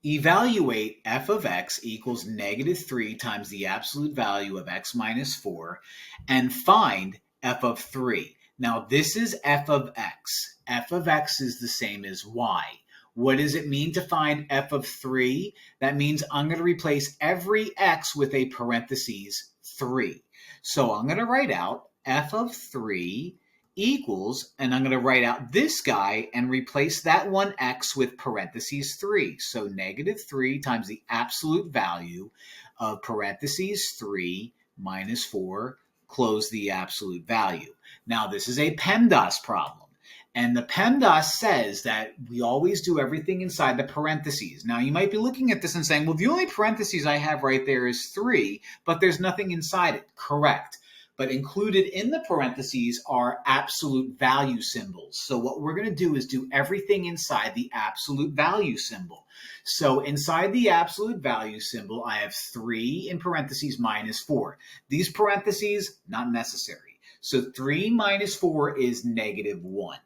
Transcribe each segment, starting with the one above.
Evaluate f of x equals -3 times the absolute value of x minus 4 and find f of 3. Now this is f of x. F of x is the same as y. What does it mean to find f of 3? That means I'm going to replace every x with a parentheses 3. So I'm going to write out f of 3 equals, and I'm going to write out this guy and replace that one x with parentheses 3. So -3 times the absolute value of parentheses 3 minus 4, close the absolute value. Now this is a PEMDAS problem. And the PEMDAS says that we always do everything inside the parentheses. Now you might be looking at this and saying, well, the only parentheses I have right there is 3, but there's nothing inside it. Correct. But included in the parentheses are absolute value symbols. So what we're going to do is do everything inside the absolute value symbol. So inside the absolute value symbol, I have 3 in parentheses minus 4. These parentheses, not necessary. So 3 minus 4 is -1.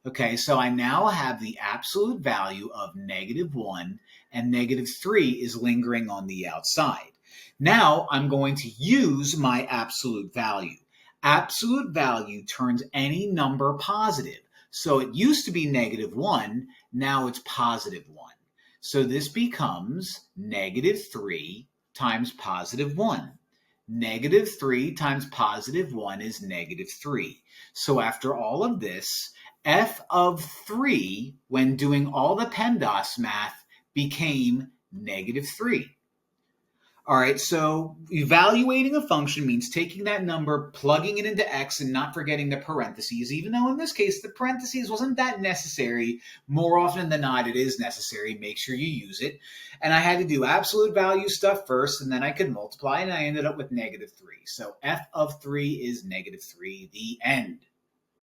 Okay, so I now have the absolute value of -1, and -3 is lingering on the outside. Now I'm going to use my absolute value. Absolute value turns any number positive. So it used to be -1, now it's +1. So this becomes -3 times +1. -3 times +1 is -3. So after all of this, f of 3, when doing all the PEMDAS math, became -3. All right, so evaluating a function means taking that number, plugging it into x, and not forgetting the parentheses, even though in this case the parentheses wasn't that necessary. More often than not, it is necessary. Make sure you use it. And I had to do absolute value stuff first, and then I could multiply, and I ended up with -3. So f of 3 is -3, the end.